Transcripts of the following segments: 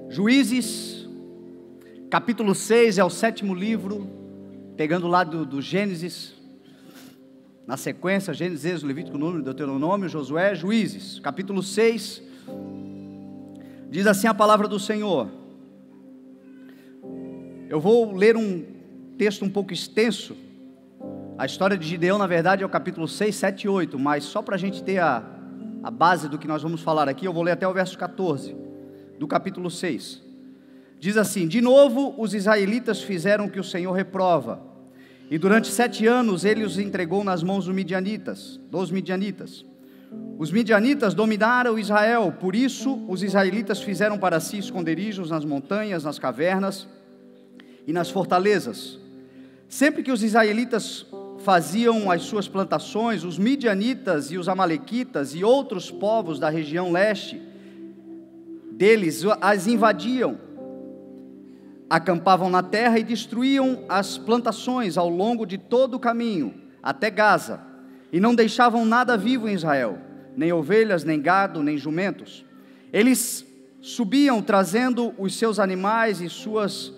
Juízes, capítulo 6 é o 7º livro, pegando lá do Gênesis, na sequência, Gênesis, Êxodo, Levítico, Número, Deuteronômio, Josué, Juízes, capítulo 6, diz assim a palavra do Senhor. Eu vou ler um texto um pouco extenso. A história de Gideão, na verdade, é o capítulo 6, 7 e 8, mas só para a gente ter a base do que nós vamos falar aqui, eu vou ler até o verso 14, do capítulo 6. Diz assim: de novo os israelitas fizeram o que o Senhor reprova, e durante 7 anos ele os entregou nas mãos dos midianitas. Os midianitas dominaram Israel, por isso os israelitas fizeram para si esconderijos nas montanhas, nas cavernas e nas fortalezas. Sempre que os israelitas faziam as suas plantações, os midianitas e os amalequitas e outros povos da região leste deles as invadiam, acampavam na terra e destruíam as plantações ao longo de todo o caminho até Gaza, e não deixavam nada vivo em Israel, nem ovelhas, nem gado, nem jumentos. Eles subiam trazendo os seus animais e suas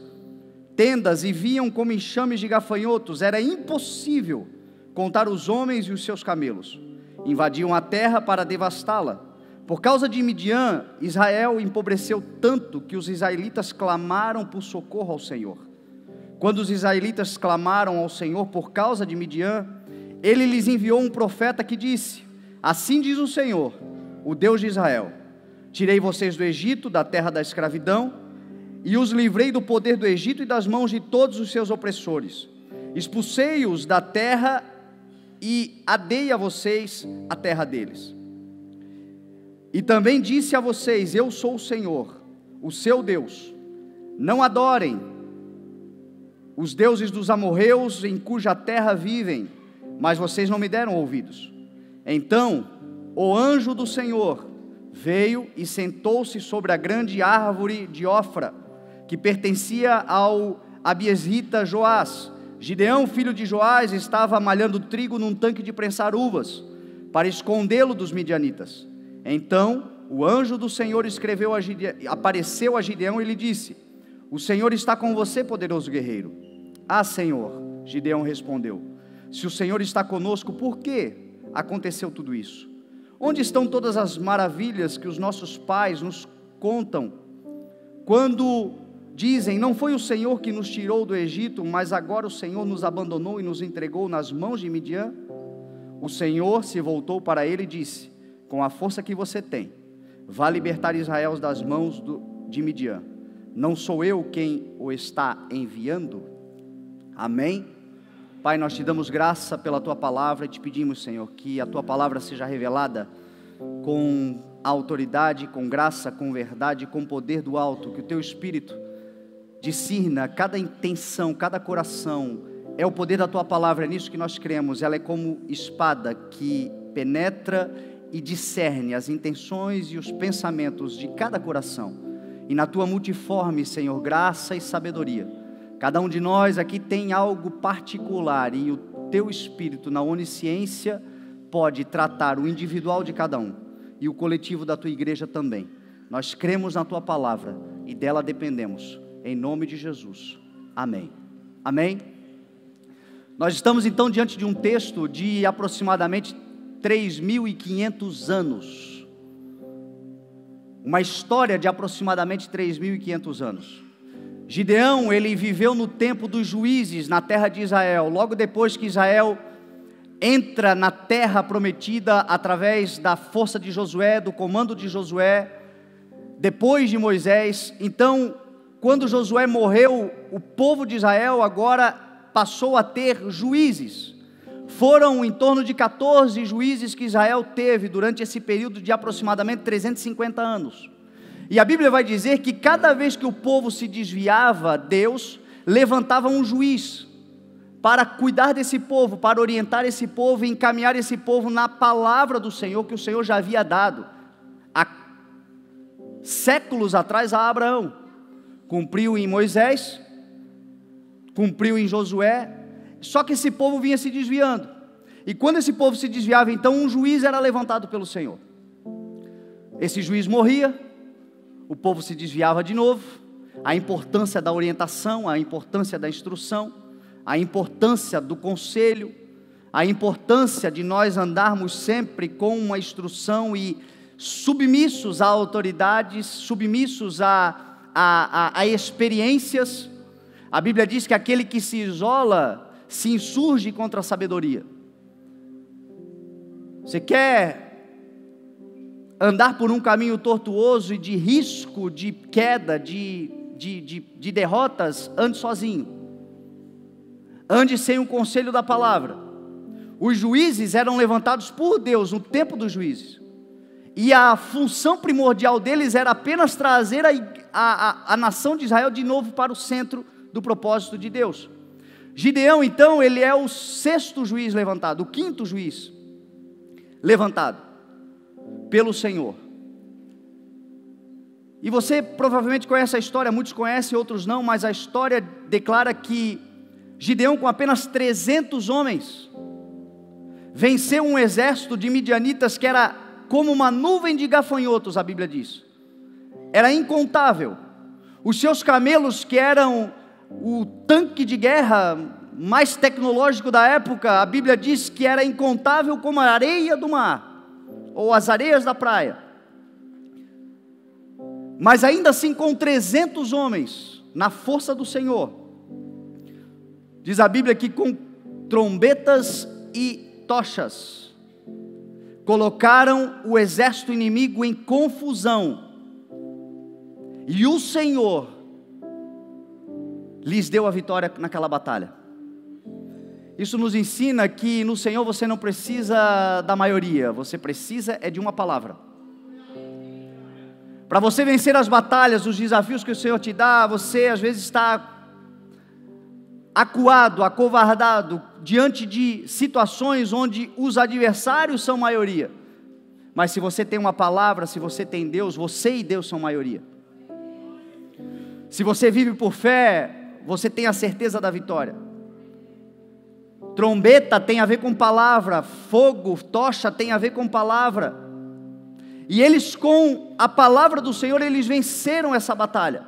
tendas e vinham como enxames de gafanhotos. Era impossível contar os homens e os seus camelos. Invadiam a terra para devastá-la. Por causa de Midian, Israel empobreceu tanto que os israelitas clamaram por socorro ao Senhor. Quando os israelitas clamaram ao Senhor por causa de Midian, ele lhes enviou um profeta que disse: assim diz o Senhor, o Deus de Israel: tirei vocês do Egito, da terra da escravidão, e os livrei do poder do Egito e das mãos de todos os seus opressores. Expulsei-os da terra e dei a vocês a terra deles. E também disse a vocês: eu sou o Senhor, o seu Deus. Não adorem os deuses dos amorreus em cuja terra vivem, mas vocês não me deram ouvidos. Então o anjo do Senhor veio e sentou-se sobre a grande árvore de Ofra, que pertencia ao abiesrita Joás. Gideão, filho de Joás, estava malhando trigo num tanque de prensar uvas, para escondê-lo dos midianitas. Então o anjo do Senhor apareceu a Gideão e lhe disse: o Senhor está com você, poderoso guerreiro. Ah, Senhor, Gideão respondeu, se o Senhor está conosco, por que aconteceu tudo isso? Onde estão todas as maravilhas que os nossos pais nos contam, quando dizem: não foi o Senhor que nos tirou do Egito, mas agora o Senhor nos abandonou e nos entregou nas mãos de Midian? O Senhor se voltou para ele e disse: com a força que você tem, vá libertar Israel das mãos de Midian. Não sou eu quem o está enviando? Amém? Pai, nós te damos graça pela tua palavra e te pedimos, Senhor, que a tua palavra seja revelada com autoridade, com graça, com verdade, com poder do alto, que o teu Espírito discirna cada intenção, cada coração. É o poder da tua palavra, é nisso que nós cremos. Ela é como espada que penetra e discerne as intenções e os pensamentos de cada coração. E na tua multiforme, Senhor, graça e sabedoria, cada um de nós aqui tem algo particular, e o teu Espírito, na onisciência, pode tratar o individual de cada um e o coletivo da tua igreja também. Nós cremos na tua palavra e dela dependemos, em nome de Jesus, amém. Amém? Nós estamos então diante de um texto de aproximadamente 3.500 anos, uma história de aproximadamente 3.500 anos. Gideão, ele viveu no tempo dos juízes, na terra de Israel, logo depois que Israel entra na terra prometida, através da força de Josué, do comando de Josué, depois de Moisés. Então, quando Josué morreu, o povo de Israel agora passou a ter juízes. Foram em torno de 14 juízes que Israel teve durante esse período de aproximadamente 350 anos. E a Bíblia vai dizer que cada vez que o povo se desviava, Deus levantava um juiz para cuidar desse povo, para orientar esse povo e encaminhar esse povo na palavra do Senhor, que o Senhor já havia dado há séculos atrás a Abraão. Cumpriu em Moisés, cumpriu em Josué, só que esse povo vinha se desviando. E quando esse povo se desviava, então um juiz era levantado pelo Senhor. Esse juiz morria, o povo se desviava de novo. A importância da orientação, a importância da instrução, a importância do conselho, a importância de nós andarmos sempre com uma instrução e submissos a autoridades, submissos a experiências. A Bíblia diz que aquele que se isola se insurge contra a sabedoria. Você quer andar por um caminho tortuoso e de risco, de queda, de derrotas? Ande sozinho. Ande sem o conselho da palavra. Os juízes eram levantados por Deus no tempo dos juízes. E a função primordial deles era apenas trazer a nação de Israel de novo para o centro do propósito de Deus. Gideão, então, ele é o 6º juiz levantado, o 5º juiz levantado pelo Senhor. E você provavelmente conhece a história, muitos conhecem, outros não, mas a história declara que Gideão, com apenas 300 homens, venceu um exército de midianitas que era como uma nuvem de gafanhotos, a Bíblia diz. Era incontável. Os seus camelos, que eram o tanque de guerra mais tecnológico da época, a Bíblia diz que era incontável como a areia do mar, ou as areias da praia. Mas ainda assim, com 300 homens, na força do Senhor, diz a Bíblia que com trombetas e tochas, colocaram o exército inimigo em confusão, e o Senhor lhes deu a vitória naquela batalha. Isso nos ensina que no Senhor você não precisa da maioria, você precisa é de uma palavra. Para você vencer as batalhas, os desafios que o Senhor te dá, você às vezes está acuado, acovardado, diante de situações onde os adversários são maioria. Mas se você tem uma palavra, se você tem Deus, você e Deus são maioria. Se você vive por fé, você tem a certeza da vitória. Trombeta tem a ver com palavra, fogo, tocha tem a ver com palavra. E eles, com a palavra do Senhor, eles venceram essa batalha.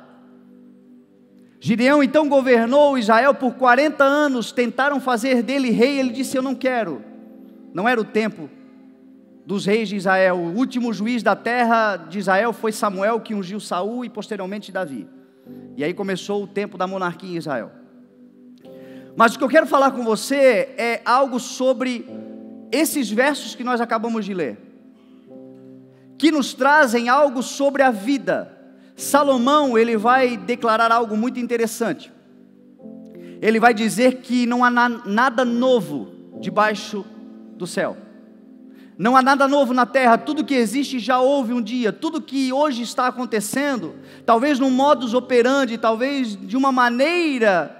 Gideão então governou Israel por 40 anos, tentaram fazer dele rei, ele disse: eu não quero. Não era o tempo dos reis de Israel. O último juiz da terra de Israel foi Samuel, que ungiu Saul e posteriormente Davi. E aí começou o tempo da monarquia em Israel. Mas o que eu quero falar com você é algo sobre esses versos que nós acabamos de ler, que nos trazem algo sobre a vida. Salomão, ele vai declarar algo muito interessante. Ele vai dizer que não há nada novo debaixo do céu. Não há nada novo na terra, tudo que existe já houve um dia, tudo que hoje está acontecendo, talvez num modus operandi, talvez de uma maneira,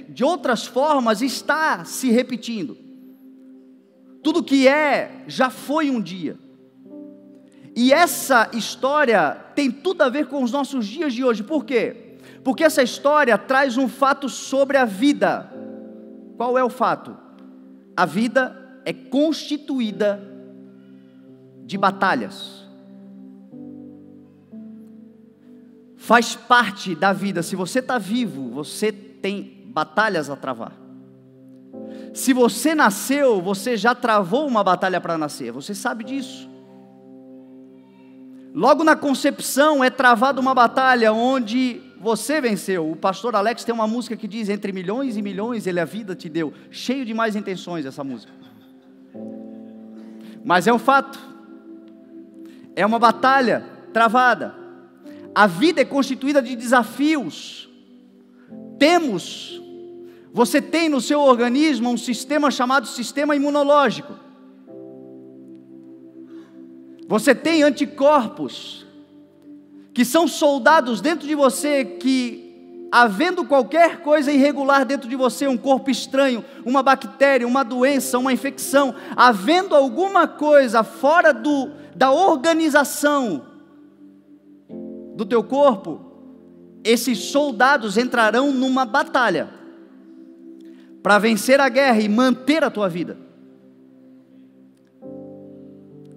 de outras formas, está se repetindo. Tudo que já foi um dia. E essa história tem tudo a ver com os nossos dias de hoje. Por quê? Porque essa história traz um fato sobre a vida. Qual é o fato? A vida é constituída de batalhas. Faz parte da vida. Se você está vivo, você tem batalhas a travar. Se você nasceu, você já travou uma batalha para nascer. Você sabe disso. Logo na concepção é travada uma batalha onde você venceu. O pastor Alex tem uma música que diz: entre milhões e milhões ele a vida te deu. Cheio de mais intenções essa música. Mas é um fato. É uma batalha travada. A vida é constituída de desafios. Você tem no seu organismo um sistema chamado sistema imunológico. Você tem anticorpos, que são soldados dentro de você, que havendo qualquer coisa irregular dentro de você, um corpo estranho, uma bactéria, uma doença, uma infecção, havendo alguma coisa fora da organização do teu corpo, esses soldados entrarão numa batalha, para vencer a guerra e manter a tua vida.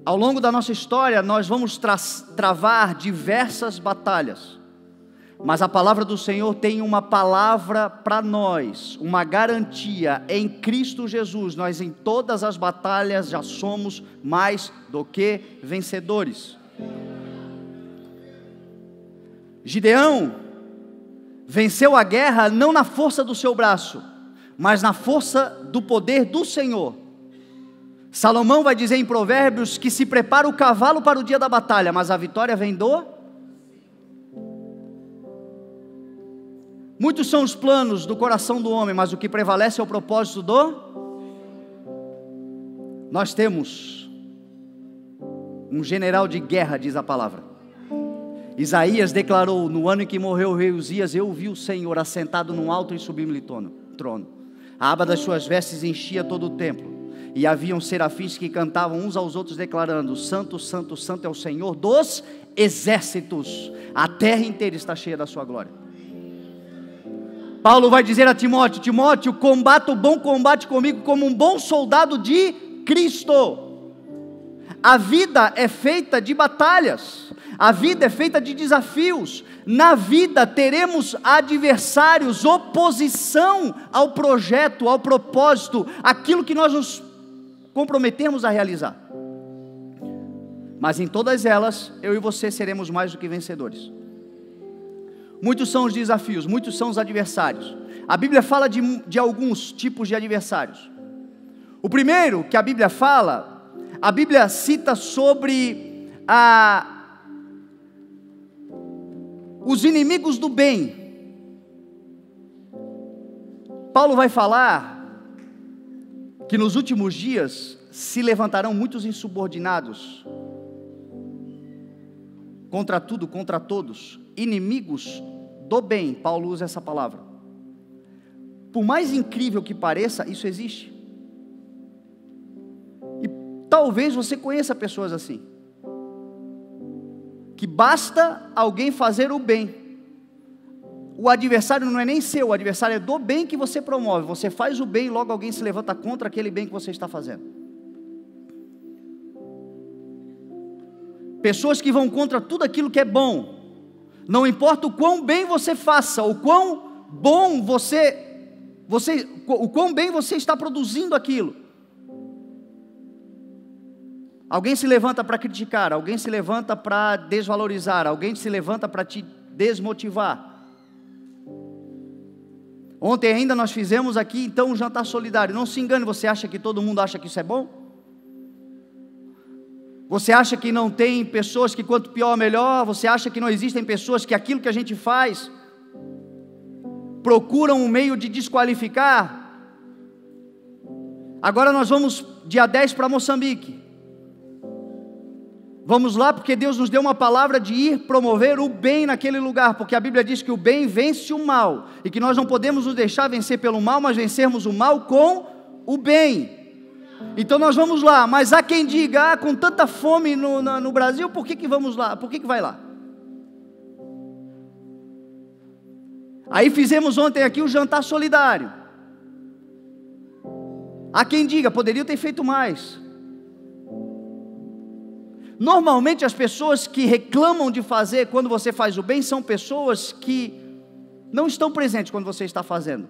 Ao longo da nossa história, nós vamos travar diversas batalhas, mas a palavra do Senhor tem uma palavra para nós, uma garantia: em Cristo Jesus, nós em todas as batalhas já somos mais do que vencedores. Gideão venceu a guerra não na força do seu braço, mas na força do poder do Senhor. Salomão vai dizer em Provérbios que se prepara o cavalo para o dia da batalha, mas a vitória vem do... Muitos são os planos do coração do homem, mas o que prevalece é o propósito do... Nós temos um general de guerra, diz a palavra. Isaías declarou: no ano em que morreu o rei Uzias, eu vi o Senhor assentado num alto e sublime trono. A aba das suas vestes enchia todo o templo, e haviam serafins que cantavam uns aos outros, declarando: Santo, Santo, Santo é o Senhor dos exércitos, a terra inteira está cheia da sua glória. Paulo vai dizer a Timóteo: Timóteo, combata o bom combate comigo como um bom soldado de Cristo. A vida é feita de batalhas, a vida é feita de desafios. Na vida teremos adversários, oposição ao projeto, ao propósito, aquilo que nós nos comprometemos a realizar. Mas em todas elas, eu e você seremos mais do que vencedores. Muitos são os desafios, muitos são os adversários. A Bíblia fala de alguns tipos de adversários. O primeiro que a Bíblia fala, a Bíblia cita sobre os inimigos do bem. Paulo vai falar que nos últimos dias se levantarão muitos insubordinados, contra tudo, contra todos, inimigos do bem. Paulo usa essa palavra. Por mais incrível que pareça, isso existe. E talvez você conheça pessoas assim, que basta alguém fazer o bem, o adversário não é nem seu, o adversário é do bem que você promove. Você faz o bem e logo alguém se levanta contra aquele bem que você está fazendo. Pessoas que vão contra tudo aquilo que é bom. Não importa o quão bem você faça, o quão bom o quão bem você está produzindo aquilo. Alguém se levanta para criticar, alguém se levanta para desvalorizar, alguém se levanta para te desmotivar. Ontem ainda nós fizemos aqui então um jantar solidário. Não se engane, você acha que todo mundo acha que isso é bom? Você acha que não tem pessoas que quanto pior melhor? Você acha que não existem pessoas que aquilo que a gente faz procuram um meio de desqualificar? Agora nós vamos dia 10 para Moçambique. Vamos lá porque Deus nos deu uma palavra de ir promover o bem naquele lugar, porque a Bíblia diz que o bem vence o mal, e que nós não podemos nos deixar vencer pelo mal, mas vencermos o mal com o bem. Então nós vamos lá, mas há quem diga: com tanta fome no Brasil, por que vamos lá? Por que vai lá? Aí fizemos ontem aqui o jantar solidário. Há quem diga: poderia ter feito mais. Normalmente as pessoas que reclamam de fazer quando você faz o bem são pessoas que não estão presentes quando você está fazendo.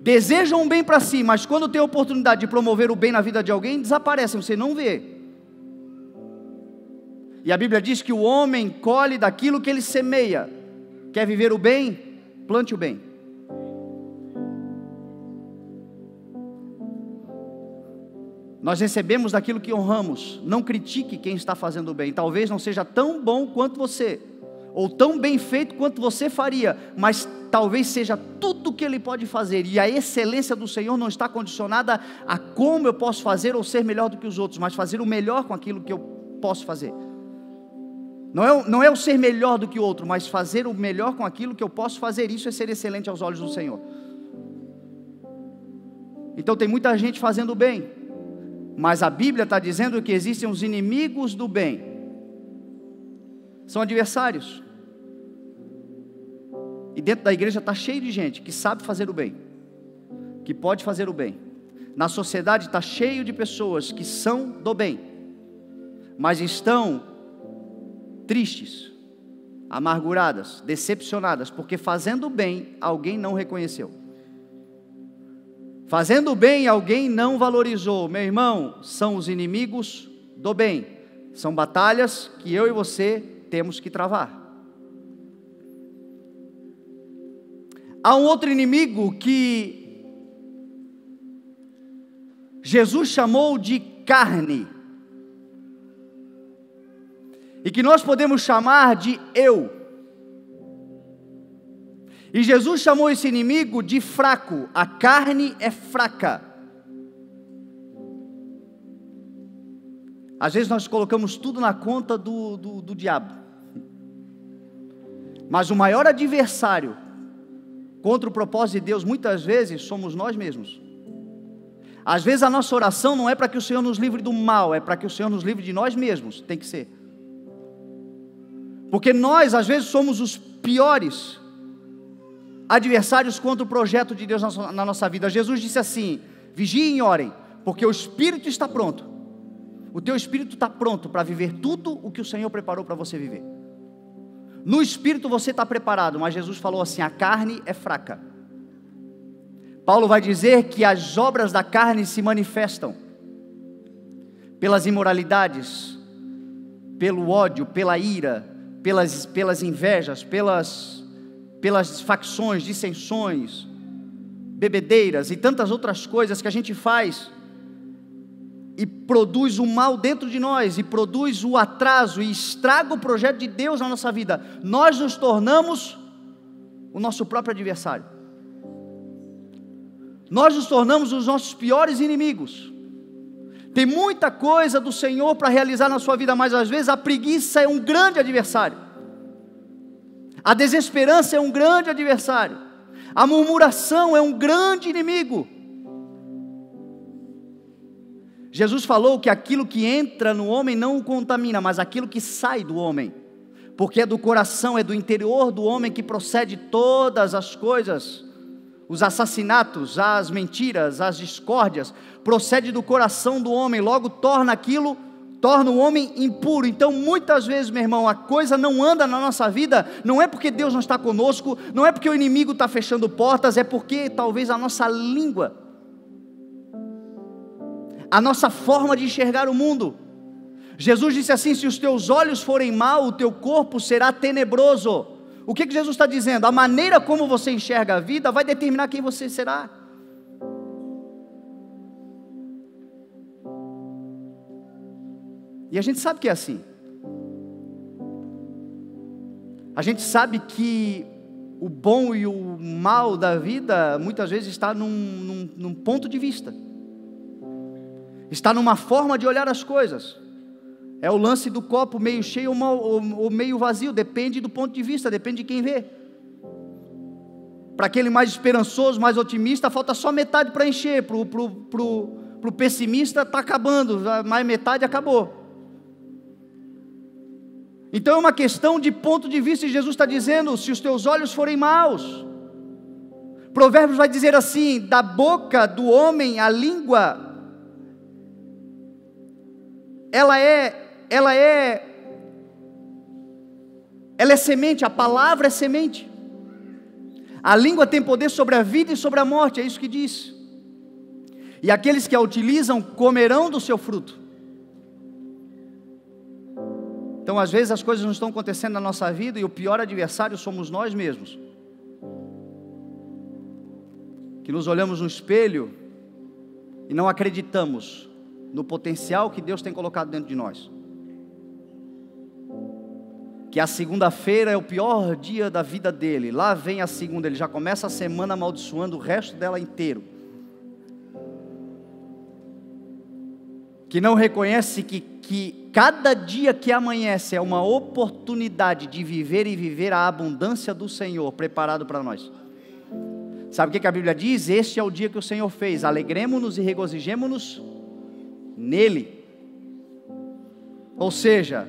Desejam um bem para si, mas quando tem a oportunidade de promover o bem na vida de alguém, desaparecem, você não vê. E a Bíblia diz que o homem colhe daquilo que ele semeia. Quer viver o bem? Plante o bem. Nós recebemos daquilo que honramos. Não critique quem está fazendo o bem. Talvez não seja tão bom quanto você, ou tão bem feito quanto você faria, mas talvez seja tudo que ele pode fazer, e a excelência do Senhor não está condicionada a como eu posso fazer ou ser melhor do que os outros, mas fazer o melhor com aquilo que eu posso fazer. Não é o ser melhor do que o outro, mas fazer o melhor com aquilo que eu posso fazer. Isso é ser excelente aos olhos do Senhor. Então tem muita gente fazendo o bem, mas a Bíblia está dizendo que existem os inimigos do bem. São adversários. E dentro da igreja está cheio de gente que sabe fazer o bem, que pode fazer o bem. Na sociedade está cheio de pessoas que são do bem, mas estão tristes, amarguradas, decepcionadas, porque fazendo bem, alguém não reconheceu. Fazendo bem, alguém não valorizou. Meu irmão, são os inimigos do bem. São batalhas que eu e você temos que travar. Há um outro inimigo que Jesus chamou de carne, e que nós podemos chamar de eu. E Jesus chamou esse inimigo de fraco. A carne é fraca. Às vezes nós colocamos tudo na conta do diabo. Mas o maior adversário contra o propósito de Deus, muitas vezes, somos nós mesmos. Às vezes a nossa oração não é para que o Senhor nos livre do mal, é para que o Senhor nos livre de nós mesmos. Tem que ser. Porque nós, às vezes, somos os piores adversários contra o projeto de Deus na nossa vida. Jesus disse assim: vigiem e orem, porque o Espírito está pronto. O teu Espírito está pronto para viver tudo o que o Senhor preparou para você viver. No Espírito você está preparado, mas Jesus falou assim: a carne é fraca. Paulo vai dizer que as obras da carne se manifestam pelas imoralidades, pelo ódio, pela ira, pelas invejas, pelas facções, dissensões, bebedeiras e tantas outras coisas que a gente faz e produz o mal dentro de nós, e produz o atraso e estraga o projeto de Deus na nossa vida. Nós nos tornamos o nosso próprio adversário. Nós nos tornamos os nossos piores inimigos. Tem muita coisa do Senhor para realizar na sua vida, mas às vezes a preguiça é um grande adversário. A desesperança é um grande adversário. A murmuração é um grande inimigo. Jesus falou que aquilo que entra no homem não o contamina, mas aquilo que sai do homem, porque é do coração, é do interior do homem que procede todas as coisas. Os assassinatos, as mentiras, as discórdias, procede do coração do homem, logo torna o homem impuro. Então muitas vezes, meu irmão, a coisa não anda na nossa vida, não é porque Deus não está conosco, não é porque o inimigo está fechando portas, é porque talvez a nossa língua, a nossa forma de enxergar o mundo. Jesus disse assim: se os teus olhos forem maus, o teu corpo será tenebroso. O que Jesus está dizendo? A maneira como você enxerga a vida vai determinar quem você será. E a gente sabe que é assim. A gente sabe que o bom e o mal da vida muitas vezes está num ponto de vista, está numa forma de olhar as coisas. É o lance do copo meio cheio ou meio vazio, depende do ponto de vista, depende de quem vê. Para aquele mais esperançoso, mais otimista, falta só metade para encher. Para o pessimista está acabando, mais metade acabou. Então é uma questão de ponto de vista, e Jesus está dizendo: se os teus olhos forem maus. Provérbios vai dizer assim: da boca do homem a língua, ela é semente, a palavra é semente. A língua tem poder sobre a vida e sobre a morte, é isso que diz. E aqueles que a utilizam comerão do seu fruto. Então às vezes as coisas não estão acontecendo na nossa vida e o pior adversário somos nós mesmos, que nos olhamos no espelho e não acreditamos no potencial que Deus tem colocado dentro de nós. Que a segunda-feira é o pior dia da vida dele, lá vem a segunda, ele já começa a semana amaldiçoando o resto dela inteiro. Que não reconhece que cada dia que amanhece é uma oportunidade de viver e viver a abundância do Senhor preparado para nós. Sabe o que a Bíblia diz? Este é o dia que o Senhor fez, alegremo-nos e regozijemo-nos nele. Ou seja,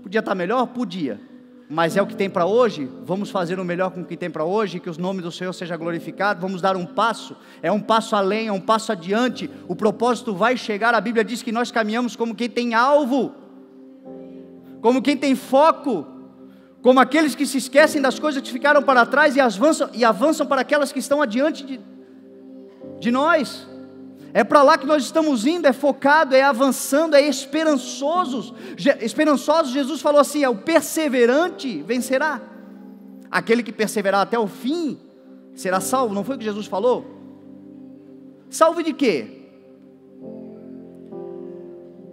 podia estar melhor? Podia, mas é o que tem para hoje. Vamos fazer o melhor com o que tem para hoje, que o nome do Senhor seja glorificado. Vamos dar um passo, é um passo além, é um passo adiante. O propósito vai chegar. A Bíblia diz que nós caminhamos como quem tem alvo. como quem tem foco, como aqueles que se esquecem das coisas que ficaram para trás e avançam para aquelas que estão adiante de nós. É para lá que nós estamos indo, é focado, é avançando, é esperançosos. Jesus falou assim: o perseverante vencerá. Aquele que perseverar até o fim será salvo. Não foi o que Jesus falou? Salvo de quê?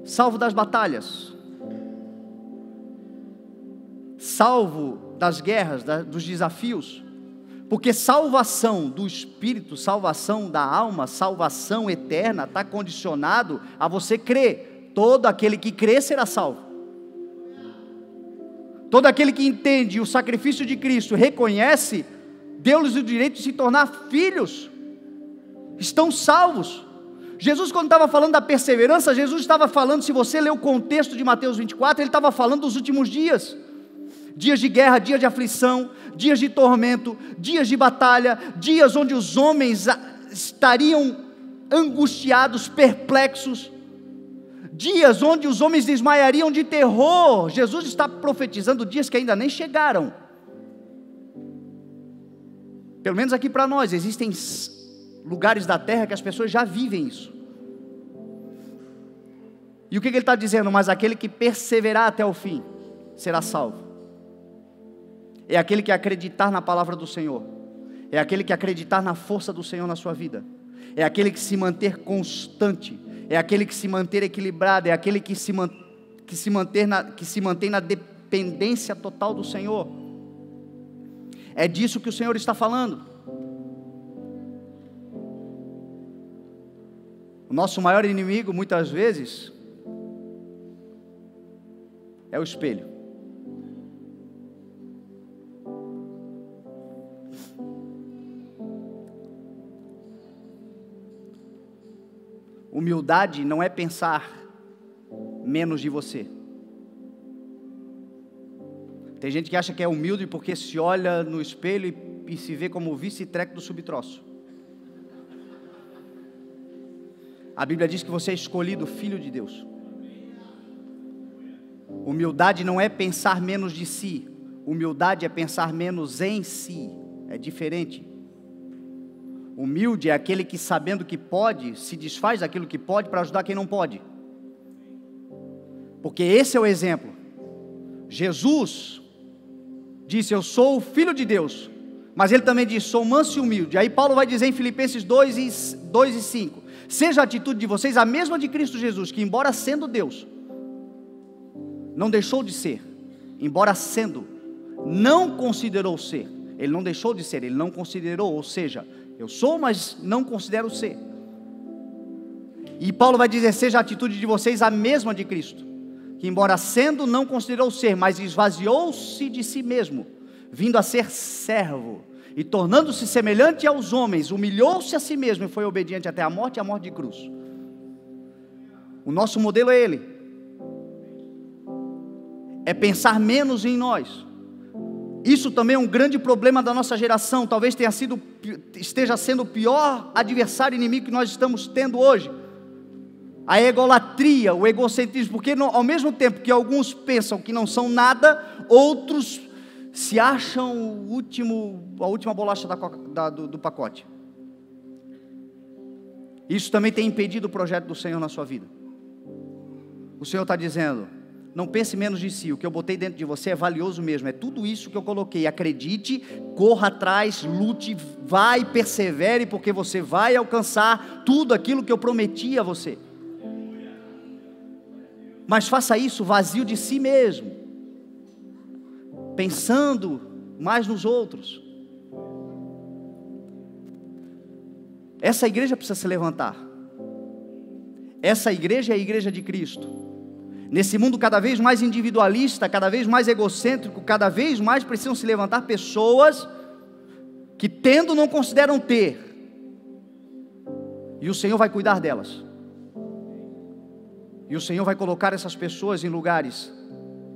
Salvo das batalhas, salvo das guerras, dos desafios, porque salvação do espírito, salvação da alma, salvação eterna está condicionado a você crer. Todo aquele que crê será salvo. Todo aquele que entende o sacrifício de Cristo, reconhece, deu-lhes o direito de se tornar filhos, estão salvos. Jesus, quando estava falando da perseverança, Jesus estava falando, se você ler o contexto de Mateus 24, ele estava falando dos últimos dias. Dias de guerra, dias de aflição, dias de tormento, dias de batalha, dias onde os homens estariam angustiados, perplexos, dias onde os homens desmaiariam de terror. Jesus está profetizando dias que ainda nem chegaram. Pelo menos aqui para nós, existem lugares da terra que as pessoas já vivem isso. E o que ele está dizendo? Mas aquele que perseverar até o fim será salvo. É aquele que acreditar na palavra do Senhor, é aquele que acreditar na força do Senhor na sua vida, é aquele que se manter constante, é aquele que se manter equilibrado, é aquele que se mantém na dependência total do Senhor. É disso que o Senhor está falando. O nosso maior inimigo, muitas vezes, é o espelho. Humildade não é pensar menos de você. Tem gente que acha que é humilde porque se olha no espelho e se vê como vice-treco do subtroço. A Bíblia diz que você é escolhido, filho de Deus. Humildade não é pensar menos de si. Humildade é pensar menos em si. É diferente. Humilde é aquele que, sabendo que pode, se desfaz daquilo que pode para ajudar quem não pode. Porque esse é o exemplo. Jesus disse: eu sou o filho de Deus. Mas ele também disse: sou manso e humilde. Aí Paulo vai dizer em Filipenses 2 e 5: seja a atitude de vocês a mesma de Cristo Jesus, que embora sendo Deus, não deixou de ser. Embora sendo, não considerou ser. Ele não deixou de ser, ele não considerou. Ou seja, eu sou, mas não considero ser. E Paulo vai dizer: seja a atitude de vocês a mesma de Cristo, que embora sendo, não considerou ser, mas esvaziou-se de si mesmo, vindo a ser servo, e tornando-se semelhante aos homens, humilhou-se a si mesmo e foi obediente até a morte e a morte de cruz. O nosso modelo é ele. É pensar menos em nós. Isso também é um grande problema da nossa geração. Talvez esteja sendo o pior adversário inimigo que nós estamos tendo hoje. A egolatria, o egocentrismo. Porque ao mesmo tempo que alguns pensam que não são nada, outros se acham a última bolacha do pacote. Isso também tem impedido o projeto do Senhor na sua vida. O Senhor está dizendo: não pense menos de si, o que eu botei dentro de você é valioso mesmo, é tudo isso que eu coloquei. Acredite, corra atrás, lute, vai, persevere, porque você vai alcançar tudo aquilo que eu prometi a você. Mas faça isso vazio de si mesmo, pensando mais nos outros. Essa igreja precisa se levantar. Essa igreja é a igreja de Cristo. Nesse mundo cada vez mais individualista, cada vez mais egocêntrico, cada vez mais precisam se levantar pessoas que, tendo, não consideram ter. E o Senhor vai cuidar delas. E o Senhor vai colocar essas pessoas em lugares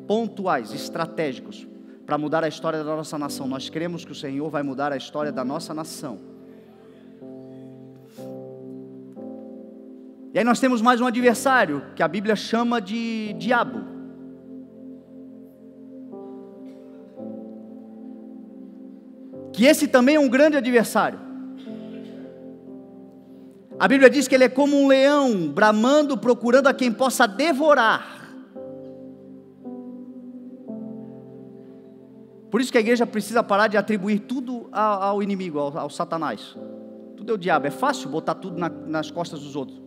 pontuais, estratégicos, para mudar a história da nossa nação. Nós cremos que o Senhor vai mudar a história da nossa nação. E aí nós temos mais um adversário, que a Bíblia chama de diabo. que esse também é um grande adversário. A Bíblia diz que ele é como um leão, bramando, procurando a quem possa devorar. Por isso que a igreja precisa parar de atribuir tudo ao inimigo, ao Satanás. Tudo é o diabo, é fácil botar tudo nas costas dos outros.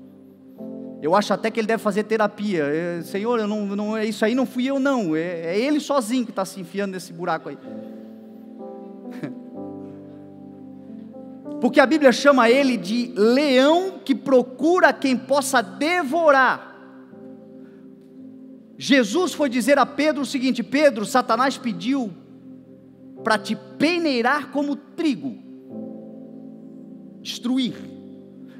Eu acho até que ele deve fazer terapia. Senhor, isso aí não fui eu não, é ele sozinho que está se enfiando nesse buraco aí. Porque a Bíblia chama ele de leão que procura quem possa devorar. Jesus foi dizer a Pedro o seguinte: Pedro, Satanás pediu para te peneirar como trigo, destruir.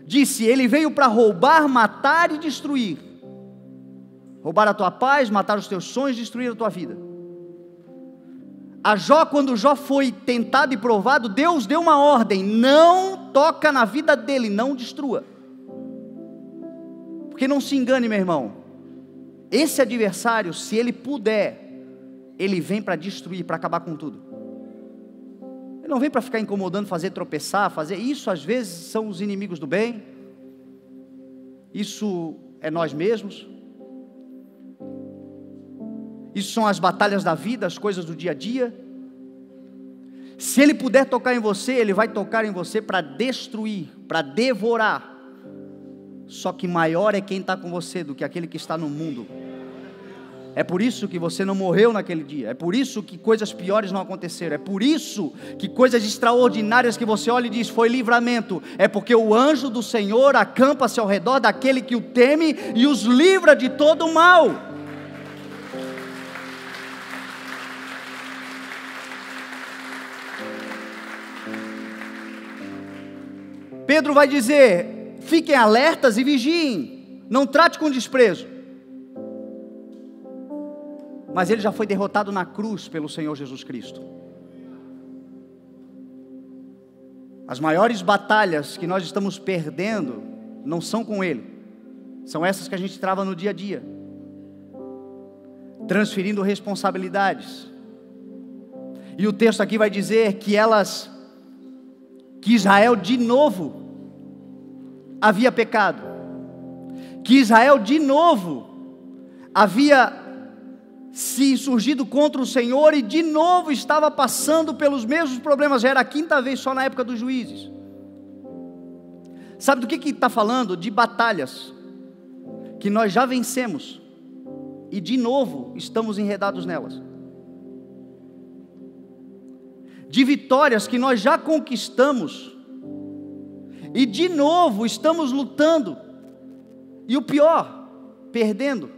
Disse, ele veio para roubar, matar e destruir. Roubar a tua paz, matar os teus sonhos, destruir a tua vida. A Jó, quando Jó foi tentado e provado, Deus deu uma ordem: não toca na vida dele, não destrua. Porque não se engane, meu irmão, esse adversário, se ele puder, ele vem para destruir, para acabar com tudo. Ele não vem para ficar incomodando, fazer tropeçar, fazer isso. Às vezes são os inimigos do bem, isso é nós mesmos, isso são as batalhas da vida, as coisas do dia a dia. Se ele puder tocar em você, ele vai tocar em você para destruir, para devorar. Só que maior é quem está com você do que aquele que está no mundo. É por isso que você não morreu naquele dia, é por isso que coisas piores não aconteceram, é por isso que coisas extraordinárias que você olha e diz, foi livramento, é porque o anjo do Senhor acampa-se ao redor daquele que o teme e os livra de todo o mal. Pedro vai dizer, fiquem alertas e vigiem, não trate com desprezo. Mas ele já foi derrotado na cruz pelo Senhor Jesus Cristo. As maiores batalhas que nós estamos perdendo não são com ele, são essas que a gente trava no dia a dia, transferindo responsabilidades. E o texto aqui vai dizer que Israel de novo havia pecado, que Israel de novo havia se surgido contra o Senhor e de novo estava passando pelos mesmos problemas. Já era a quinta vez só na época dos juízes. Sabe do que está falando? De batalhas que nós já vencemos e de novo estamos enredados nelas, de vitórias que nós já conquistamos e de novo estamos lutando, e o pior, perdendo.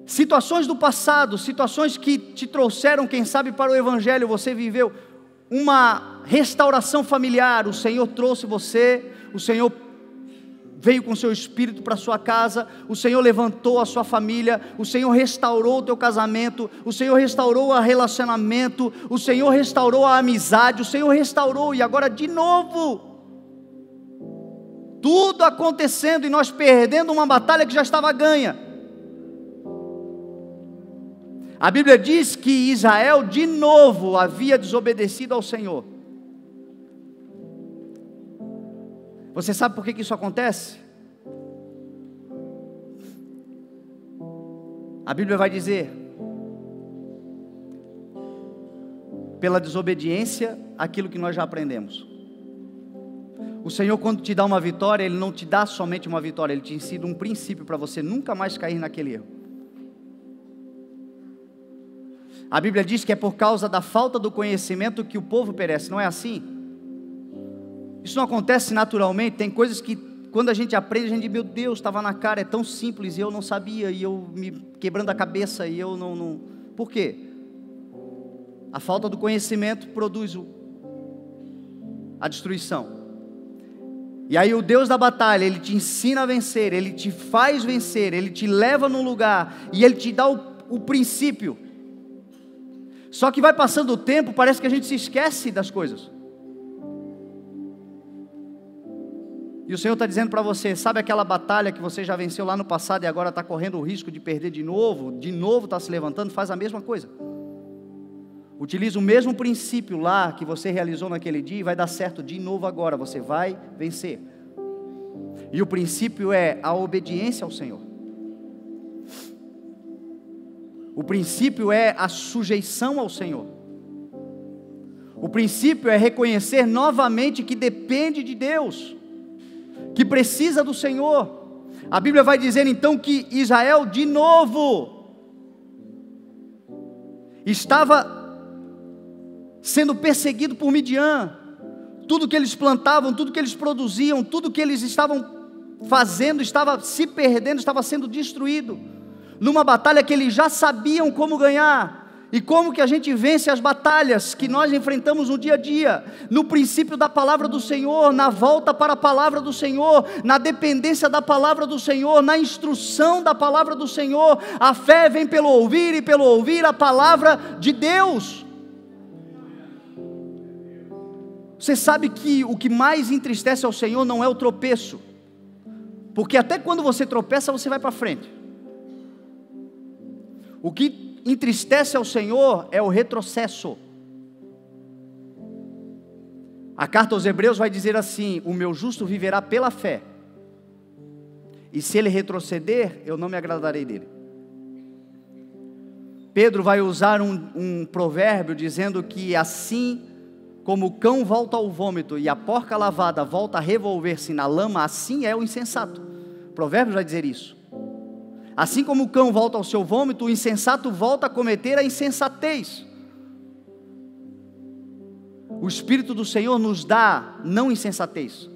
Situações do passado, situações que te trouxeram, quem sabe, para o Evangelho, você viveu uma restauração familiar, o Senhor trouxe você, o Senhor veio com o seu Espírito para a sua casa, o Senhor levantou a sua família, o Senhor restaurou o teu casamento, o Senhor restaurou o relacionamento, o Senhor restaurou a amizade, o Senhor restaurou, e agora de novo, tudo acontecendo e nós perdendo uma batalha que já estava ganha. A Bíblia diz que Israel de novo havia desobedecido ao Senhor. Você sabe por que isso acontece? A Bíblia vai dizer, pela desobediência, aquilo que nós já aprendemos. O Senhor, quando te dá uma vitória, Ele não te dá somente uma vitória, Ele te ensina um princípio para você nunca mais cair naquele erro. A Bíblia diz que é por causa da falta do conhecimento que o povo perece, não é assim? Isso não acontece naturalmente, tem coisas que quando a gente aprende, a gente diz, meu Deus, estava na cara, é tão simples, e eu não sabia, e eu me quebrando a cabeça, e eu não... Por quê? A falta do conhecimento produz a destruição. E aí o Deus da batalha, Ele te ensina a vencer, Ele te faz vencer, Ele te leva num lugar, e Ele te dá o princípio. Só que vai passando o tempo, parece que a gente se esquece das coisas. E E o Senhor está dizendo para você, sabe aquela batalha que você já venceu lá no passado e agora está correndo o risco de perder de novo está se levantando? Faz a mesma coisa. Utiliza o mesmo princípio lá que você realizou naquele dia e vai dar certo de novo agora, você vai vencer. E o princípio é a obediência ao Senhor. O princípio é a sujeição ao Senhor. O princípio é reconhecer novamente que depende de Deus, que precisa do Senhor. A Bíblia vai dizer então que Israel de novo estava sendo perseguido por Midian. Tudo que eles plantavam, tudo que eles produziam, tudo que eles estavam fazendo estava se perdendo, estava sendo destruído, numa batalha que eles já sabiam como ganhar. E como que a gente vence as batalhas que nós enfrentamos no dia a dia? No princípio da palavra do Senhor, na volta para a palavra do Senhor, na dependência da palavra do Senhor, na instrução da palavra do Senhor. A fé vem pelo ouvir e pelo ouvir a palavra de Deus. Você sabe que o que mais entristece ao Senhor não é o tropeço, porque até quando você tropeça, você vai para frente. O que entristece ao Senhor é o retrocesso. A carta aos Hebreus vai dizer assim: o meu justo viverá pela fé, e se ele retroceder, eu não me agradarei dele. Pedro vai usar um provérbio dizendo que assim como o cão volta ao vômito e a porca lavada volta a revolver-se na lama, assim é o insensato. Provérbios vai dizer isso. Assim como o cão volta ao seu vômito, o insensato volta a cometer a insensatez. O Espírito do Senhor nos dá não insensatez,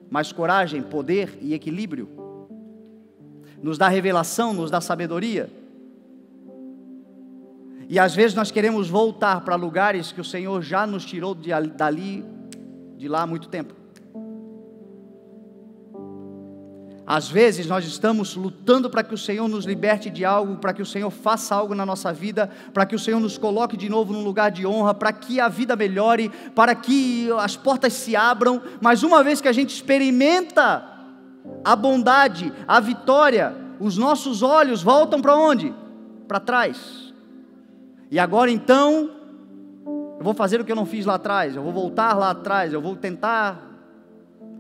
mas coragem, poder e equilíbrio. Nos dá revelação, nos dá sabedoria. E às vezes nós queremos voltar para lugares que o Senhor já nos tirou de lá há muito tempo. Às vezes nós estamos lutando para que o Senhor nos liberte de algo, para que o Senhor faça algo na nossa vida, para que o Senhor nos coloque de novo num lugar de honra, para que a vida melhore, para que as portas se abram. Mas uma vez que a gente experimenta a bondade, a vitória, os nossos olhos voltam para onde? Para trás. E agora então, eu vou fazer o que eu não fiz lá atrás, eu vou voltar lá atrás, eu vou tentar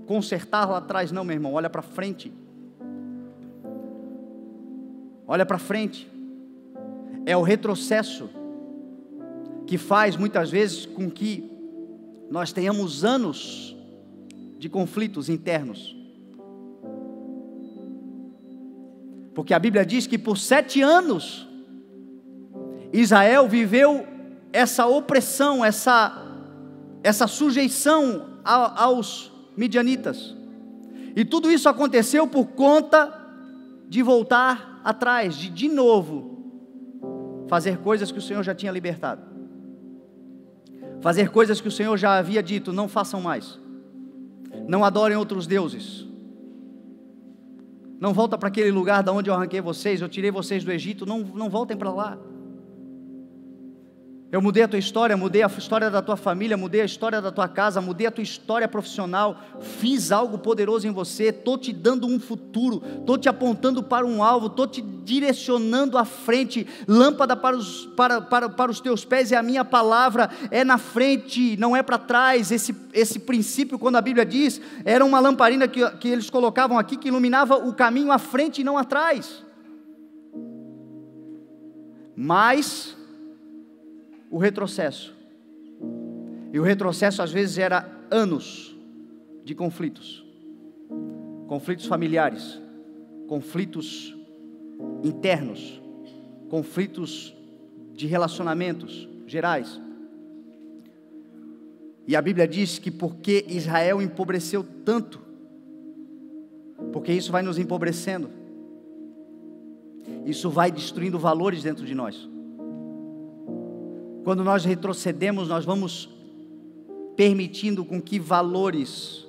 consertar lá atrás. Não, meu irmão, olha para frente. Olha para frente. É o retrocesso que faz muitas vezes com que nós tenhamos anos de conflitos internos. Porque a Bíblia diz que por 7 anos Israel viveu essa opressão, essa sujeição aos midianitas. E tudo isso aconteceu por conta de voltar atrás, de novo fazer coisas que o Senhor já tinha libertado. Fazer coisas que o Senhor já havia dito: não façam mais. Não adorem outros deuses. Não voltem para aquele lugar da onde eu arranquei vocês, eu tirei vocês do Egito, não voltem para lá. Eu mudei a tua história, mudei a história da tua família, mudei a história da tua casa, mudei a tua história profissional, fiz algo poderoso em você, estou te dando um futuro, estou te apontando para um alvo, estou te direcionando à frente. Lâmpada para os teus pés é a minha palavra, é na frente, não é para trás. Esse princípio, quando a Bíblia diz, era uma lamparina que eles colocavam aqui, que iluminava o caminho à frente e não atrás. Mas o retrocesso, e o retrocesso às vezes era anos de conflitos familiares, conflitos internos, conflitos de relacionamentos gerais. E a Bíblia diz que porque Israel empobreceu tanto, porque isso vai nos empobrecendo, isso vai destruindo valores dentro de nós. Quando nós retrocedemos, nós vamos permitindo com que valores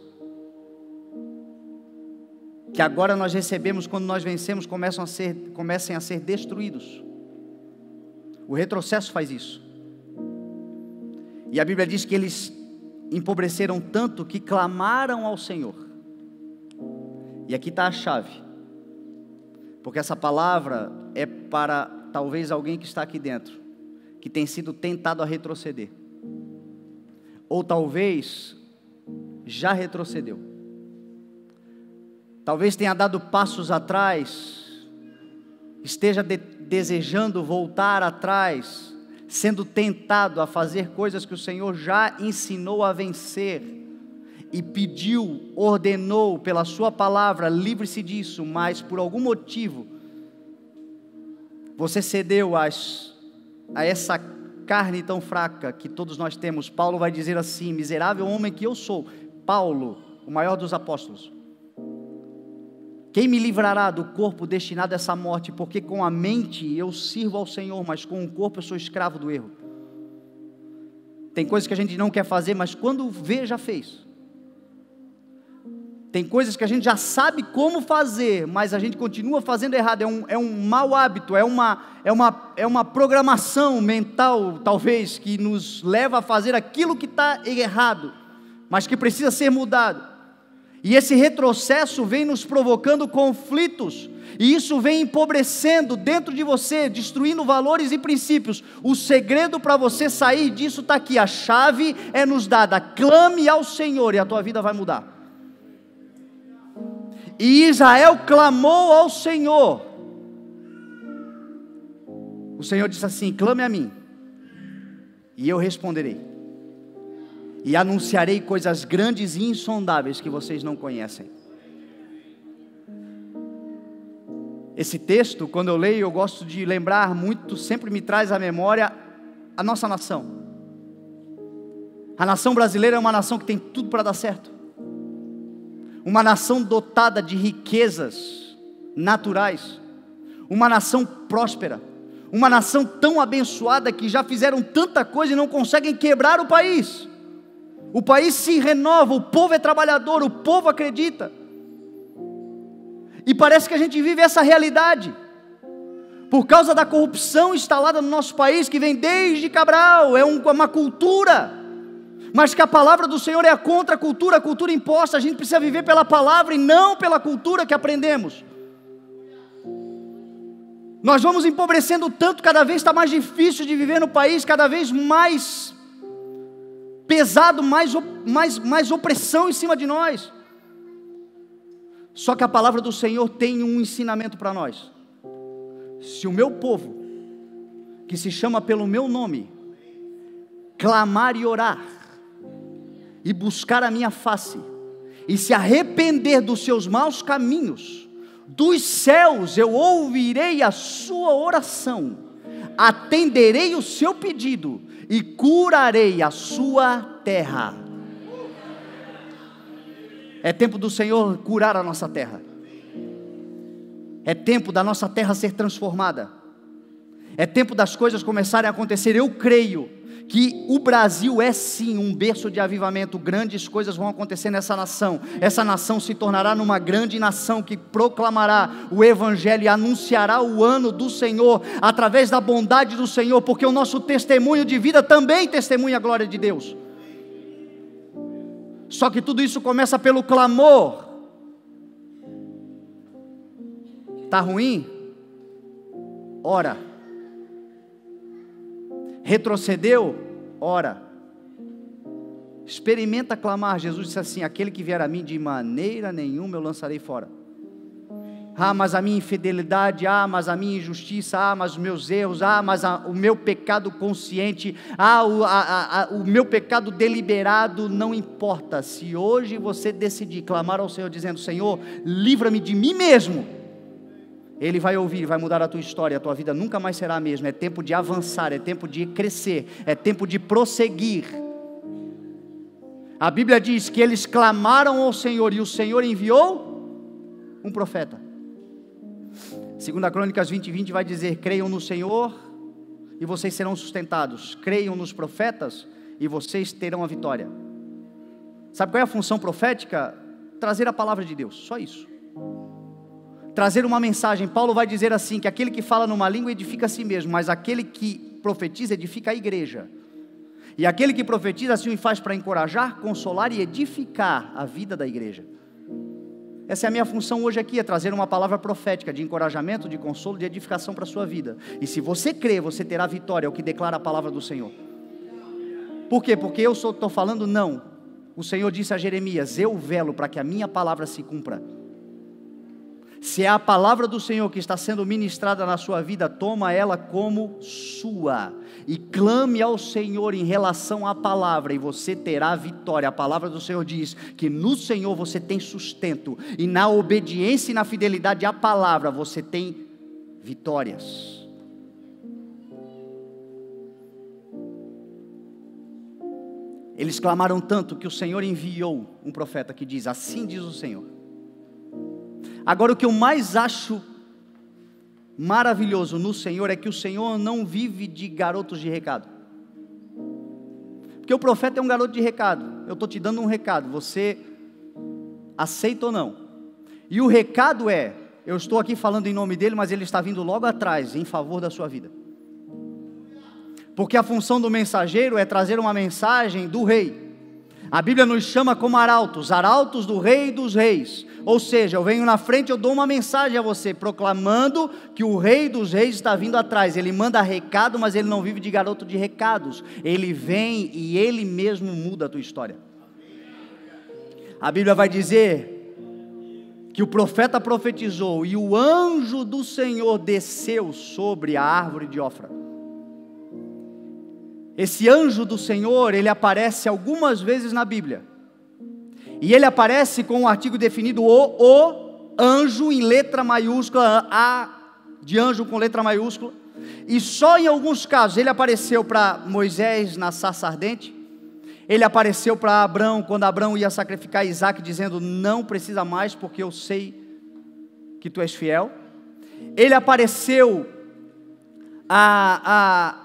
que agora nós recebemos quando nós vencemos comecem a ser destruídos. O retrocesso faz isso. E a Bíblia diz que eles empobreceram tanto que clamaram ao Senhor. E aqui está a chave, porque essa palavra é para talvez alguém que está aqui dentro, que tem sido tentado a retroceder, ou talvez já retrocedeu, talvez tenha dado passos atrás, esteja desejando voltar atrás, sendo tentado a fazer coisas que o Senhor já ensinou a vencer, e pediu, ordenou pela sua palavra, livre-se disso, mas por algum motivo, você cedeu a essa carne tão fraca que todos nós temos. Paulo vai dizer assim: miserável homem que eu sou, Paulo, o maior dos apóstolos, quem me livrará do corpo destinado a essa morte? Porque com a mente eu sirvo ao Senhor, mas com o corpo eu sou escravo do erro. Tem coisas que a gente não quer fazer, mas quando vê, já fez. Tem coisas que a gente já sabe como fazer, mas a gente continua fazendo errado. É um mau hábito, é uma programação mental, talvez, que nos leva a fazer aquilo que está errado, mas que precisa ser mudado. E esse retrocesso vem nos provocando conflitos, e isso vem empobrecendo dentro de você, destruindo valores e princípios. O segredo para você sair disso está aqui, a chave é nos dada: clame ao Senhor e a tua vida vai mudar. E Israel clamou ao Senhor. O Senhor disse assim: clame a mim, e eu responderei, e anunciarei coisas grandes e insondáveis que vocês não conhecem. Esse texto, quando eu leio, eu gosto de lembrar muito, sempre me traz à memória a nossa nação. A nação brasileira é uma nação que tem tudo para dar certo. Uma nação dotada de riquezas naturais, uma nação próspera, uma nação tão abençoada que já fizeram tanta coisa e não conseguem quebrar o país. O país se renova, o povo é trabalhador, o povo acredita. E parece que a gente vive essa realidade, por causa da corrupção instalada no nosso país, que vem desde Cabral, é uma cultura, mas que a palavra do Senhor é a contracultura, a cultura imposta. A gente precisa viver pela palavra e não pela cultura que aprendemos. Nós vamos empobrecendo tanto, cada vez está mais difícil de viver no país, cada vez mais pesado, mais opressão em cima de nós. Só que a palavra do Senhor tem um ensinamento para nós: se o meu povo, que se chama pelo meu nome, clamar e orar, e buscar a minha face, e se arrepender dos seus maus caminhos, dos céus eu ouvirei a sua oração, atenderei o seu pedido, e curarei a sua terra. É tempo do Senhor curar a nossa terra. É tempo da nossa terra ser transformada. É tempo das coisas começarem a acontecer. Eu creio que o Brasil é sim um berço de avivamento. Grandes coisas vão acontecer nessa nação. Essa nação se tornará numa grande nação que proclamará o Evangelho e anunciará o ano do Senhor, através da bondade do Senhor, porque o nosso testemunho de vida também testemunha a glória de Deus. Só que tudo isso começa pelo clamor. Está ruim? Ora. Retrocedeu? Ora. Experimenta clamar. Jesus disse assim: aquele que vier a mim, de maneira nenhuma eu lançarei fora. Ah, mas a minha infidelidade, ah, mas a minha injustiça, ah, mas os meus erros, ah, mas o meu pecado consciente, o meu pecado deliberado, não importa. Se hoje você decidir clamar ao Senhor dizendo: Senhor, livra-me de mim mesmo, Ele vai ouvir, vai mudar a tua história, a tua vida nunca mais será a mesma. É tempo de avançar, é tempo de crescer, é tempo de prosseguir. A Bíblia diz que eles clamaram ao Senhor e o Senhor enviou um profeta. 2 Crônicas 20:20 vai dizer: creiam no Senhor e vocês serão sustentados, creiam nos profetas e vocês terão a vitória. Sabe qual é a função profética? Trazer a palavra de Deus, só isso. Trazer uma mensagem. Paulo vai dizer assim, que aquele que fala numa língua edifica a si mesmo, mas aquele que profetiza edifica a igreja. E aquele que profetiza assim o faz para encorajar, consolar e edificar a vida da igreja. Essa é a minha função hoje aqui, é trazer uma palavra profética de encorajamento, de consolo, de edificação para a sua vida. E se você crer, você terá vitória, é o que declara a palavra do Senhor. Por quê? Porque eu estou falando não. O Senhor disse a Jeremias: eu velo para que a minha palavra se cumpra. Se é a palavra do Senhor que está sendo ministrada na sua vida, toma ela como sua e clame ao Senhor em relação à palavra, e você terá vitória. A palavra do Senhor diz que no Senhor você tem sustento, e na obediência e na fidelidade à palavra você tem vitórias. Eles clamaram tanto que o Senhor enviou um profeta que diz: assim diz o Senhor. Agora, o que eu mais acho maravilhoso no Senhor é que o Senhor não vive de garotos de recado. Porque o profeta é um garoto de recado. Eu estou te dando um recado, você aceita ou não? E o recado é: eu estou aqui falando em nome dele, mas ele está vindo logo atrás em favor da sua vida. Porque a função do mensageiro é trazer uma mensagem do rei. A Bíblia nos chama como arautos, arautos do rei dos reis. Ou seja, eu venho na frente, eu dou uma mensagem a você, proclamando que o rei dos reis está vindo atrás. Ele manda recado, mas ele não vive de garoto de recados. Ele vem e ele mesmo muda a tua história. A Bíblia vai dizer que o profeta profetizou e o anjo do Senhor desceu sobre a árvore de Ofra. Esse anjo do Senhor, ele aparece algumas vezes na Bíblia. E ele aparece com um artigo definido, o anjo em letra maiúscula, A de anjo com letra maiúscula. E só em alguns casos, ele apareceu para Moisés na sarça ardente. Ele apareceu para Abrão, quando Abrão ia sacrificar Isaac, dizendo: não precisa mais, porque eu sei que tu és fiel. Ele apareceu a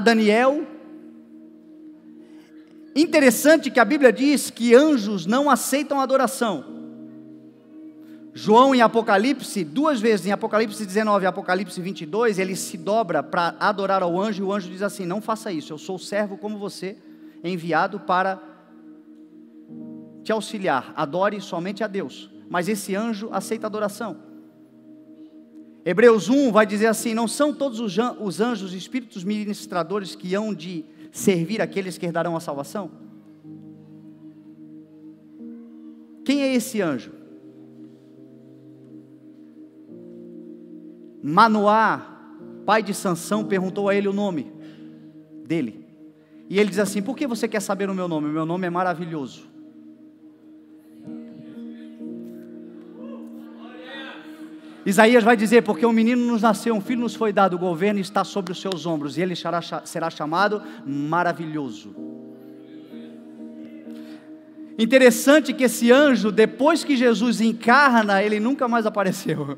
Daniel. Interessante que a Bíblia diz que anjos não aceitam adoração. João em Apocalipse, duas vezes, em Apocalipse 19 e Apocalipse 22, ele se dobra para adorar ao anjo, e o anjo diz assim: não faça isso, eu sou servo como você, enviado para te auxiliar, adore somente a Deus. Mas esse anjo aceita adoração. Hebreus 1 vai dizer assim: não são todos os anjos espíritos ministradores que hão de servir aqueles que herdarão a salvação? Quem é esse anjo? Manoá, pai de Sansão, perguntou a ele o nome dele. E ele diz assim: por que você quer saber o meu nome? O meu nome é maravilhoso. Isaías vai dizer: porque um menino nos nasceu, um filho nos foi dado, o governo está sobre os seus ombros, e ele será chamado maravilhoso. Interessante que esse anjo, depois que Jesus encarna, ele nunca mais apareceu.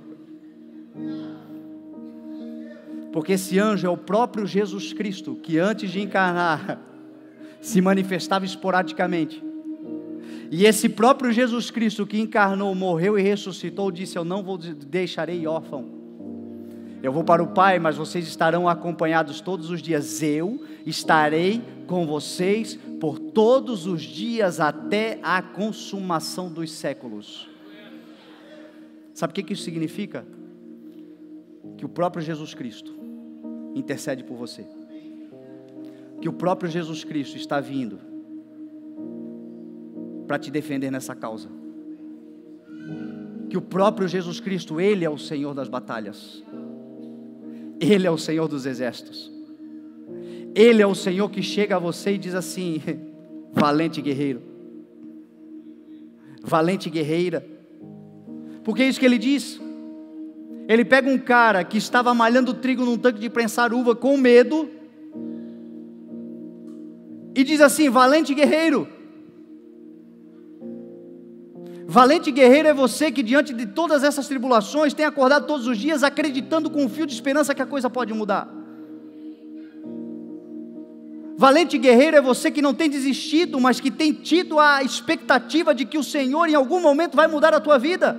Porque esse anjo é o próprio Jesus Cristo, que antes de encarnar, se manifestava esporadicamente. E esse próprio Jesus Cristo que encarnou, morreu e ressuscitou, disse: eu não vos deixarei órfão. Eu vou para o Pai, mas vocês estarão acompanhados todos os dias. Eu estarei com vocês por todos os dias até a consumação dos séculos. Sabe o que isso significa? Que o próprio Jesus Cristo intercede por você. Que o próprio Jesus Cristo está vindo para te defender nessa causa. Que o próprio Jesus Cristo, Ele é o Senhor das batalhas. Ele é o Senhor dos exércitos. Ele é o Senhor que chega a você e diz assim: valente guerreiro, valente guerreira. Porque é isso que Ele diz. Ele pega um cara que estava malhando trigo num tanque de prensar uva com medo e diz assim: valente guerreiro. Valente guerreiro é você que diante de todas essas tribulações tem acordado todos os dias acreditando com um fio de esperança que a coisa pode mudar. Valente guerreiro é você que não tem desistido, mas que tem tido a expectativa de que o Senhor em algum momento vai mudar a tua vida.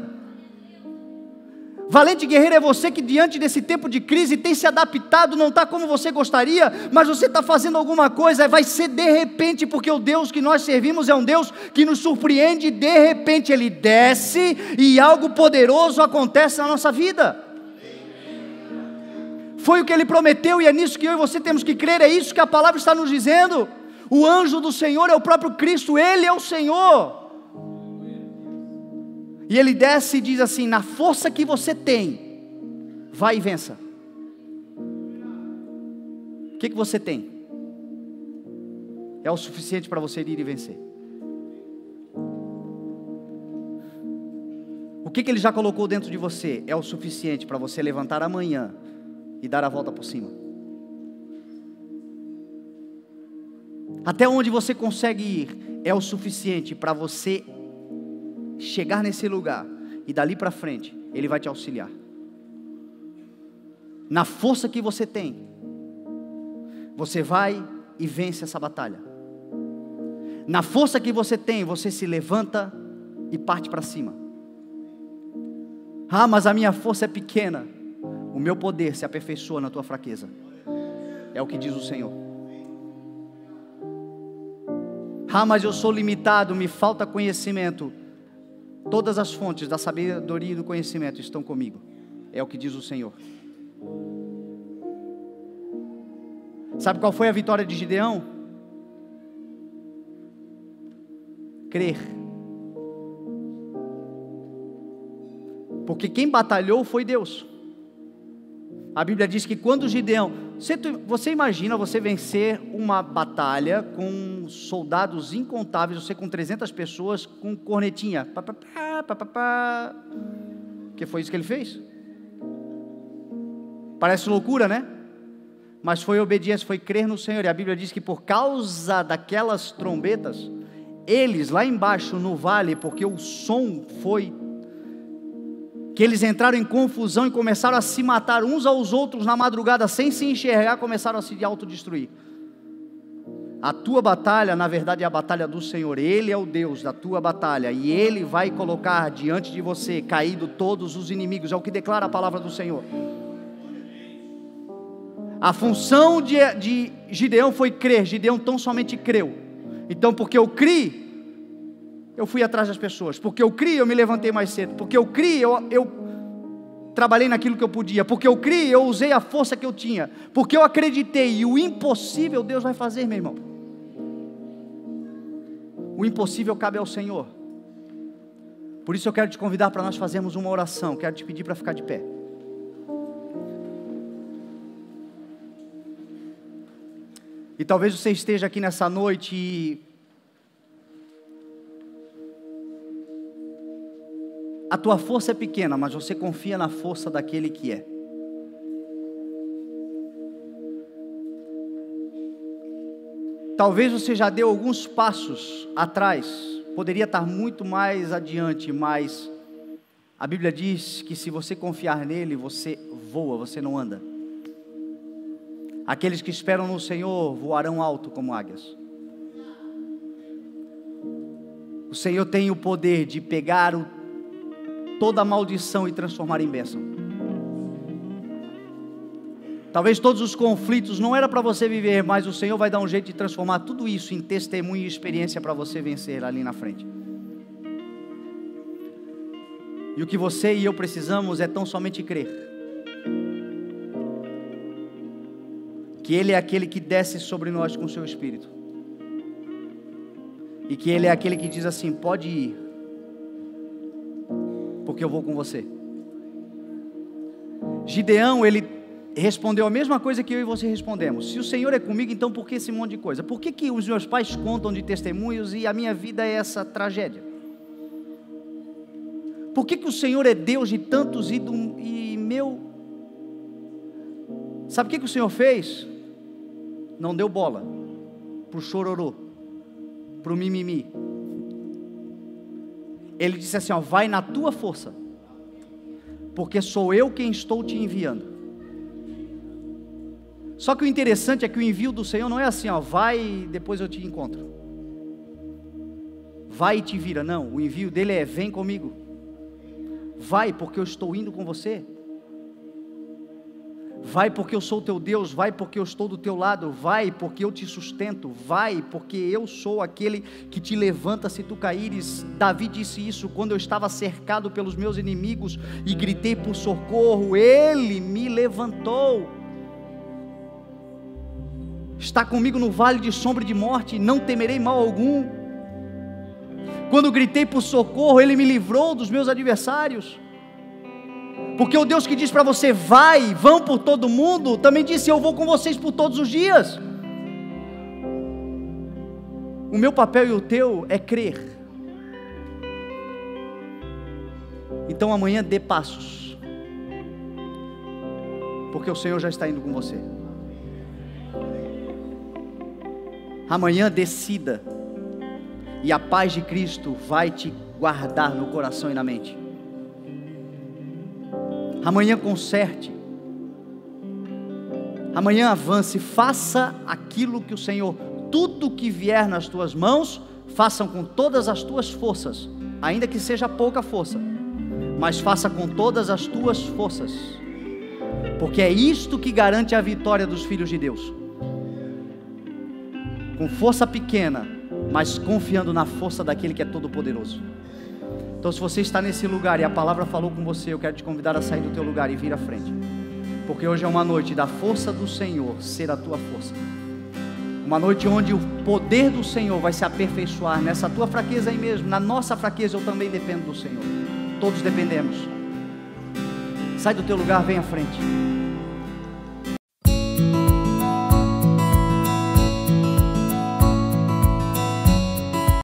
Valente guerreiro é você que diante desse tempo de crise tem se adaptado, não está como você gostaria, mas você está fazendo alguma coisa, vai ser de repente, porque o Deus que nós servimos é um Deus que nos surpreende, de repente Ele desce e algo poderoso acontece na nossa vida. Foi o que Ele prometeu e é nisso que eu e você temos que crer, é isso que a palavra está nos dizendo. O anjo do Senhor é o próprio Cristo, Ele é o Senhor. E Ele desce e diz assim: na força que você tem, vai e vença. O que você tem? É o suficiente para você ir e vencer. O que Ele já colocou dentro de você é o suficiente para você levantar amanhã e dar a volta por cima. Até onde você consegue ir é o suficiente para você chegar nesse lugar, e dali para frente Ele vai te auxiliar. Na força que você tem, você vai e vence essa batalha. Na força que você tem, você se levanta e parte para cima. Ah, mas a minha força é pequena. O meu poder se aperfeiçoa na tua fraqueza, é o que diz o Senhor. Ah, mas eu sou limitado, me falta conhecimento. Todas as fontes da sabedoria e do conhecimento estão comigo, é o que diz o Senhor. Sabe qual foi a vitória de Gideão? Crer. Porque quem batalhou foi Deus. A Bíblia diz que quando Gideão... Você imagina você vencer uma batalha com soldados incontáveis, você com 300 pessoas, com cornetinha. Que foi isso que ele fez? Parece loucura, né? Mas foi obediência, foi crer no Senhor. E a Bíblia diz que por causa daquelas trombetas, eles lá embaixo no vale, porque o som foi... que eles entraram em confusão e começaram a se matar uns aos outros na madrugada, sem se enxergar, começaram a se autodestruir. A tua batalha, na verdade, é a batalha do Senhor. Ele é o Deus da tua batalha, e Ele vai colocar diante de você, caído todos os inimigos, é o que declara a palavra do Senhor. A função de Gideão foi crer. Gideão tão somente creu. Então, porque eu criei, eu fui atrás das pessoas. Porque eu criei, eu me levantei mais cedo. Porque eu criei, eu trabalhei naquilo que eu podia. Porque eu criei, eu usei a força que eu tinha. Porque eu acreditei. E o impossível Deus vai fazer, meu irmão. O impossível cabe ao Senhor. Por isso eu quero te convidar para nós fazermos uma oração. Quero te pedir para ficar de pé. E talvez você esteja aqui nessa noite e... a tua força é pequena, mas você confia na força daquele que é. Talvez você já deu alguns passos atrás, poderia estar muito mais adiante, mas a Bíblia diz que se você confiar nele, você voa, você não anda. Aqueles que esperam no Senhor voarão alto como águias. O Senhor tem o poder de pegar toda a maldição e transformar em bênção. Talvez todos os conflitos não era para você viver, mas o Senhor vai dar um jeito de transformar tudo isso em testemunho e experiência para você vencer ali na frente. E o que você e eu precisamos é tão somente crer que Ele é aquele que desce sobre nós com o seu Espírito, e que Ele é aquele que diz assim: pode ir, porque eu vou com você. Gideão, ele respondeu a mesma coisa que eu e você respondemos: se o Senhor é comigo, então por que esse monte de coisa? Por que os meus pais contam de testemunhos e a minha vida é essa tragédia? Por que o Senhor é Deus de tantos e meu? Sabe o que o Senhor fez? Não deu bola para o chororô, para o mimimi. Ele disse assim: ó, vai na tua força, porque sou eu quem estou te enviando. Só que o interessante é que o envio do Senhor não é assim, ó, vai e depois eu te encontro, vai e te vira. Não, o envio dele é: vem comigo, Vai, porque eu estou indo com você. Vai, porque eu sou o teu Deus. Vai, porque eu estou do teu lado. Vai, porque eu te sustento. Vai, porque eu sou aquele que te levanta se tu caíres. Davi disse isso quando eu estava cercado pelos meus inimigos e gritei por socorro. Ele me levantou. Está comigo no vale de sombra e de morte, não temerei mal algum. Quando gritei por socorro, Ele me livrou dos meus adversários. Porque o Deus que diz para você, vai, vão por todo mundo, também disse, eu vou com vocês por todos os dias. O meu papel e o teu é crer. Então amanhã dê passos, porque o Senhor já está indo com você. Amanhã decida, e a paz de Cristo vai te guardar no coração e na mente. Amanhã conserte, amanhã avance, faça aquilo que o Senhor, tudo que vier nas tuas mãos, façam com todas as tuas forças, ainda que seja pouca força, mas faça com todas as tuas forças, porque é isto que garante a vitória dos filhos de Deus. Com força pequena, mas confiando na força daquele que é todo poderoso. Então, se você está nesse lugar e a palavra falou com você, eu quero te convidar a sair do teu lugar e vir à frente, porque hoje é uma noite da força do Senhor ser a tua força, uma noite onde o poder do Senhor vai se aperfeiçoar nessa tua fraqueza aí mesmo. Na nossa fraqueza eu também dependo do Senhor, todos dependemos. Sai do teu lugar, vem à frente.